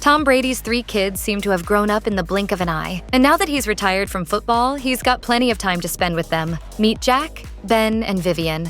Tom Brady's 3 kids seem to have grown up in the blink of an eye, and now that he's retired from football, he's got plenty of time to spend with them. Meet Jack, Ben, and Vivian.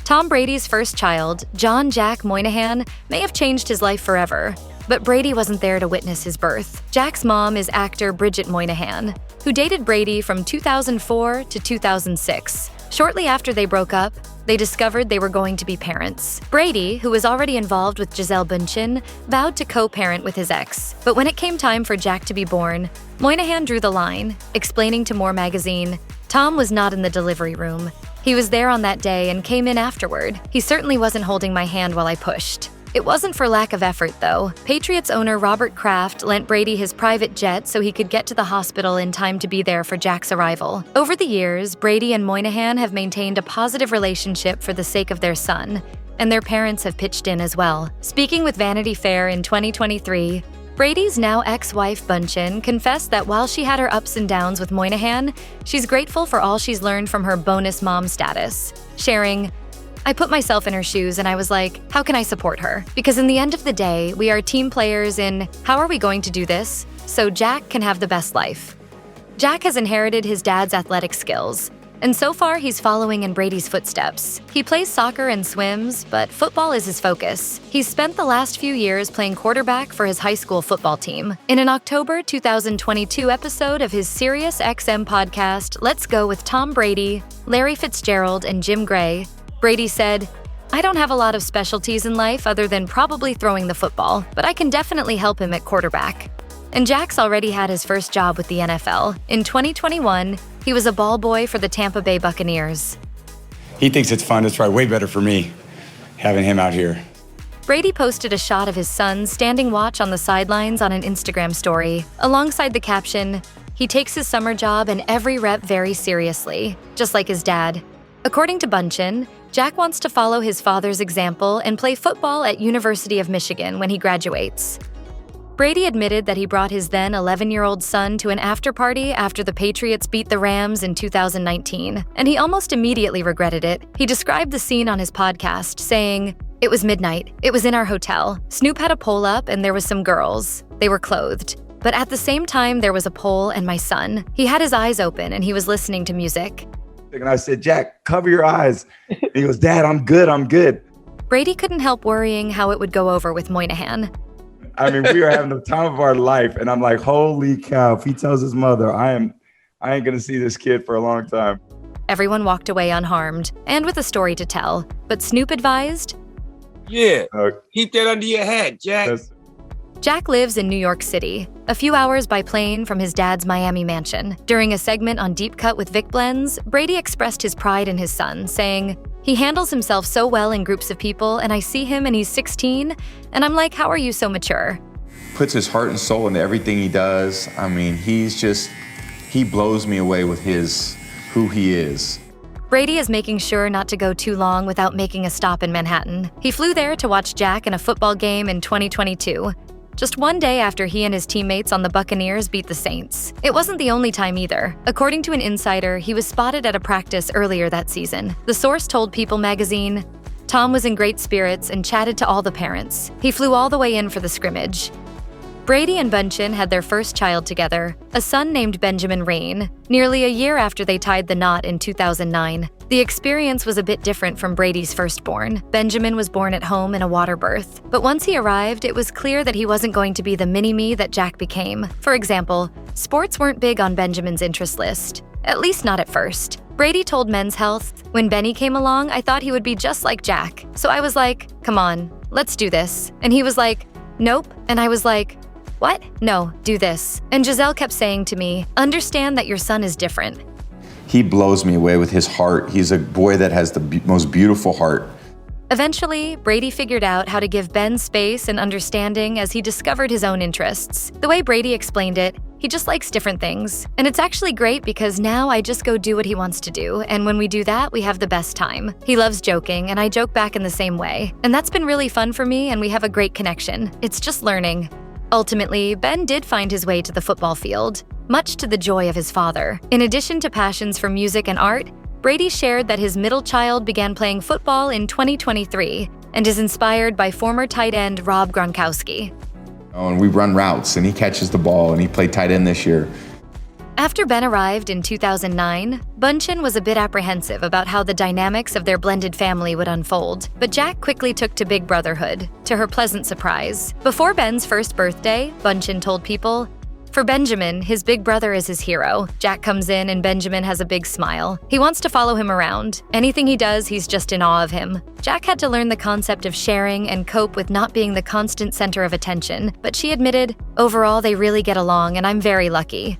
Tom Brady's first child, John Jack Moynihan, may have changed his life forever, but Brady wasn't there to witness his birth. Jack's mom is actor Bridget Moynihan, who dated Brady from 2004 to 2006. Shortly after they broke up, they discovered they were going to be parents. Brady, who was already involved with Gisele Bündchen, vowed to co-parent with his ex. But when it came time for Jack to be born, Moynihan drew the line, explaining to More magazine, "Tom was not in the delivery room. He was there on that day and came in afterward. He certainly wasn't holding my hand while I pushed." It wasn't for lack of effort, though. Patriots owner Robert Kraft lent Brady his private jet so he could get to the hospital in time to be there for Jack's arrival. Over the years, Brady and Moynihan have maintained a positive relationship for the sake of their son, and their parents have pitched in as well. Speaking with Vanity Fair in 2023, Brady's now ex-wife Bündchen confessed that while she had her ups and downs with Moynihan, she's grateful for all she's learned from her bonus mom status, sharing, "I put myself in her shoes and I was like, how can I support her? Because in the end of the day, we are team players in how are we going to do this so Jack can have the best life." Jack has inherited his dad's athletic skills, and so far he's following in Brady's footsteps. He plays soccer and swims, but football is his focus. He's spent the last few years playing quarterback for his high school football team. In an October 2022 episode of his SiriusXM podcast, Let's Go with Tom Brady, Larry Fitzgerald, and Jim Gray, Brady said, "I don't have a lot of specialties in life other than probably throwing the football, but I can definitely help him at quarterback." And Jack's already had his first job with the NFL. In 2021, he was a ball boy for the Tampa Bay Buccaneers. He thinks it's fun. It's probably way better for me, having him out here. Brady posted a shot of his son standing watch on the sidelines on an Instagram story, alongside the caption, "He takes his summer job and every rep very seriously, just like his dad." According to Bündchen, Jack wants to follow his father's example and play football at University of Michigan when he graduates. Brady admitted that he brought his then 11-year-old son to an after-party after the Patriots beat the Rams in 2019, and he almost immediately regretted it. He described the scene on his podcast, saying, "It was midnight. It was in our hotel. Snoop had a pole up and there was some girls. They were clothed. But at the same time, there was a pole and my son. He had his eyes open and he was listening to music." And I said, "Jack, cover your eyes." And he goes, "Dad, I'm good, I'm good." Brady couldn't help worrying how it would go over with Moynihan. I mean, we are having the time of our life. And I'm like, holy cow, if he tells his mother, I ain't going to see this kid for a long time. Everyone walked away unharmed and with a story to tell. But Snoop advised, "Yeah, keep that under your hat, Jack." Jack lives in New York City, a few hours by plane from his dad's Miami mansion. During a segment on Deep Cut with Vic Blends, Brady expressed his pride in his son, saying, "He handles himself so well in groups of people, and I see him and he's 16, and I'm like, how are you so mature?" Puts his heart and soul into everything he does. I mean, he blows me away with who he is. Brady is making sure not to go too long without making a stop in Manhattan. He flew there to watch Jack in a football game in 2022. Just one day after he and his teammates on the Buccaneers beat the Saints. It wasn't the only time either. According to an insider, he was spotted at a practice earlier that season. The source told People magazine, "Tom was in great spirits and chatted to all the parents. He flew all the way in for the scrimmage." Brady and Bündchen had their first child together, a son named Benjamin Rain, nearly a year after they tied the knot in 2009. The experience was a bit different from Brady's firstborn. Benjamin was born at home in a water birth. But once he arrived, it was clear that he wasn't going to be the mini-me that Jack became. For example, sports weren't big on Benjamin's interest list. At least not at first. Brady told Men's Health, "When Benny came along, I thought he would be just like Jack. So I was like, come on, let's do this." And he was like, "Nope." And I was like, "What? No, do this." And Gisele kept saying to me, "Understand that your son is different." He blows me away with his heart. He's a boy that has the most beautiful heart. Eventually, Brady figured out how to give Ben space and understanding as he discovered his own interests. The way Brady explained it, he just likes different things. And it's actually great because now I just go do what he wants to do, and when we do that, we have the best time. He loves joking, and I joke back in the same way. And that's been really fun for me, and we have a great connection. It's just learning. Ultimately, Ben did find his way to the football field, much to the joy of his father. In addition to passions for music and art, Brady shared that his middle child began playing football in 2023 and is inspired by former tight end Rob Gronkowski. And we run routes, and he catches the ball, and he played tight end this year. After Ben arrived in 2009, Bunchin was a bit apprehensive about how the dynamics of their blended family would unfold, but Jack quickly took to big brotherhood, to her pleasant surprise. Before Ben's first birthday, Bunchin told people, "For Benjamin, his big brother is his hero. Jack comes in and Benjamin has a big smile. He wants to follow him around. Anything he does, he's just in awe of him." Jack had to learn the concept of sharing and cope with not being the constant center of attention, but she admitted, "Overall, they really get along and I'm very lucky."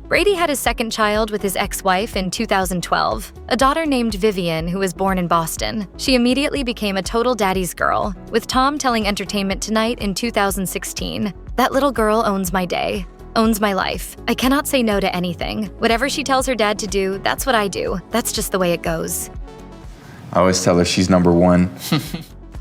Brady had his second child with his ex-wife in 2012, a daughter named Vivian who was born in Boston. She immediately became a total daddy's girl, with Tom telling Entertainment Tonight in 2016, "That little girl owns my day. Owns my life. I cannot say no to anything. Whatever she tells her dad to do, that's what I do. That's just the way it goes." I always tell her she's number one.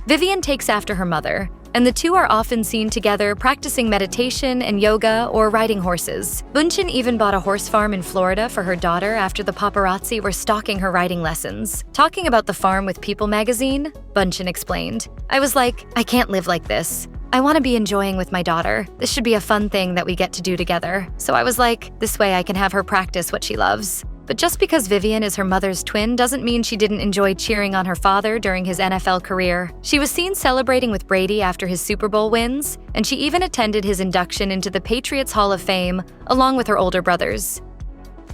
Vivian takes after her mother, and the two are often seen together practicing meditation and yoga or riding horses. Bunchin even bought a horse farm in Florida for her daughter after the paparazzi were stalking her riding lessons. Talking about the farm with People magazine, Bunchin explained, "I was like, I can't live like this. I want to be enjoying with my daughter. This should be a fun thing that we get to do together. So I was like, this way I can have her practice what she loves." But just because Vivian is her mother's twin doesn't mean she didn't enjoy cheering on her father during his NFL career. She was seen celebrating with Brady after his Super Bowl wins, and she even attended his induction into the Patriots Hall of Fame along with her older brothers.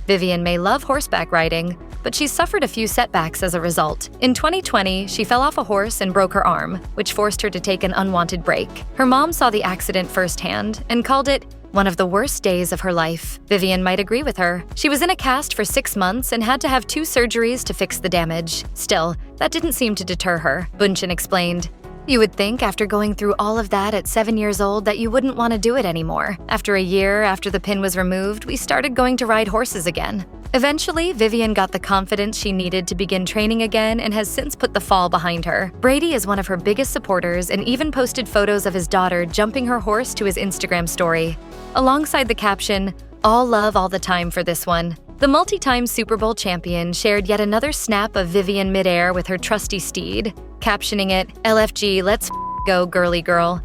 Vivian may love horseback riding, but she's suffered a few setbacks as a result. In 2020, she fell off a horse and broke her arm, which forced her to take an unwanted break. Her mom saw the accident firsthand and called it one of the worst days of her life. Vivian might agree with her. She was in a cast for 6 months and had to have 2 surgeries to fix the damage. Still, that didn't seem to deter her, Bunchin explained. "You would think after going through all of that at 7 years old that you wouldn't want to do it anymore. After a year after the pin was removed, we started going to ride horses again." Eventually, Vivian got the confidence she needed to begin training again and has since put the fall behind her. Brady is one of her biggest supporters and even posted photos of his daughter jumping her horse to his Instagram story, alongside the caption, "All love all the time for this one." The multi-time Super Bowl champion shared yet another snap of Vivian midair with her trusty steed, captioning it, "LFG, let's go, girly girl."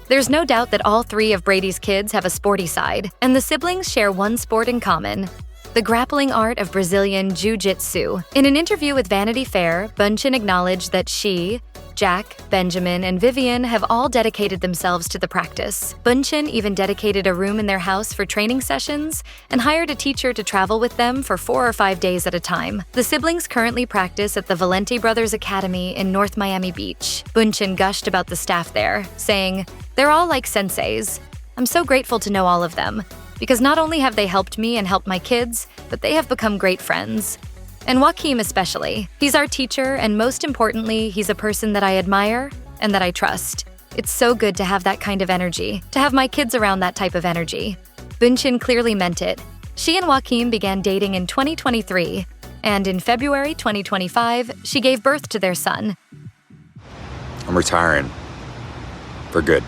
There's no doubt that all 3 of Brady's kids have a sporty side, and the siblings share one sport in common: the grappling art of Brazilian Jiu-Jitsu. In an interview with Vanity Fair, Bunchin acknowledged that she, Jack, Benjamin, and Vivian have all dedicated themselves to the practice. Bunchin even dedicated a room in their house for training sessions and hired a teacher to travel with them for 4 or 5 days at a time. The siblings currently practice at the Valente Brothers Academy in North Miami Beach. Bunchin gushed about the staff there, saying, "They're all like senseis. I'm so grateful to know all of them, because not only have they helped me and helped my kids, but they have become great friends. And Joaquim especially. He's our teacher, and most importantly, he's a person that I admire and that I trust. It's so good to have that kind of energy, to have my kids around that type of energy." Bunchin clearly meant it. She and Joaquim began dating in 2023, and in February 2025, she gave birth to their son. "I'm retiring. For good."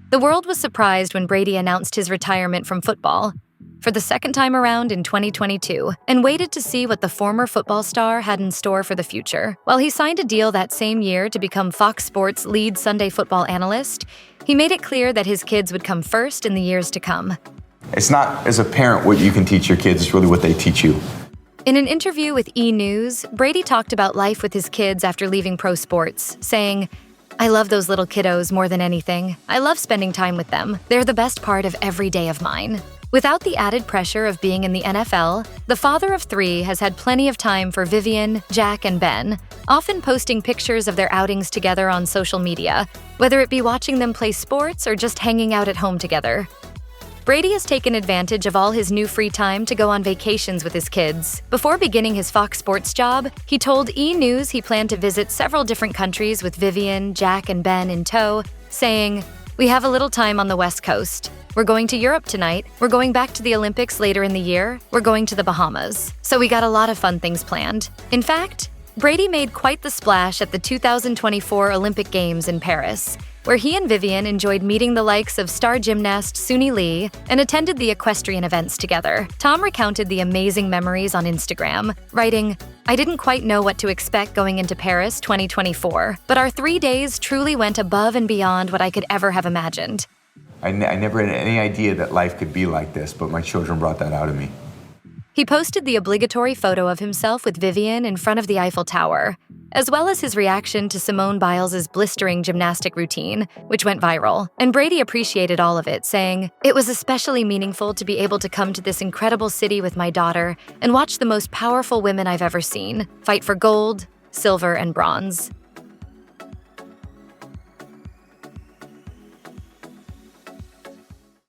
The world was surprised when Brady announced his retirement from football for the second time around in 2022, and waited to see what the former football star had in store for the future. While he signed a deal that same year to become Fox Sports' lead Sunday football analyst, he made it clear that his kids would come first in the years to come. It's not, as a parent, what you can teach your kids, it's really what they teach you. In an interview with E! News, Brady talked about life with his kids after leaving pro sports, saying, "I love those little kiddos more than anything. I love spending time with them. They're the best part of every day of mine." Without the added pressure of being in the NFL, the father of 3 has had plenty of time for Vivian, Jack, and Ben, often posting pictures of their outings together on social media, whether it be watching them play sports or just hanging out at home together. Brady has taken advantage of all his new free time to go on vacations with his kids. Before beginning his Fox Sports job, he told E! News he planned to visit several different countries with Vivian, Jack, and Ben in tow, saying, "We have a little time on the West Coast. We're going to Europe tonight. We're going back to the Olympics later in the year. We're going to the Bahamas. So we got a lot of fun things planned." In fact, Brady made quite the splash at the 2024 Olympic Games in Paris, where he and Vivian enjoyed meeting the likes of star gymnast Suni Lee and attended the equestrian events together. Tom recounted the amazing memories on Instagram, writing, "I didn't quite know what to expect going into Paris 2024, but our 3 days truly went above and beyond what I could ever have imagined." I never had any idea that life could be like this, but my children brought that out of me. He posted the obligatory photo of himself with Vivian in front of the Eiffel Tower, as well as his reaction to Simone Biles' blistering gymnastic routine, which went viral. And Brady appreciated all of it, saying, "It was especially meaningful to be able to come to this incredible city with my daughter and watch the most powerful women I've ever seen fight for gold, silver, and bronze."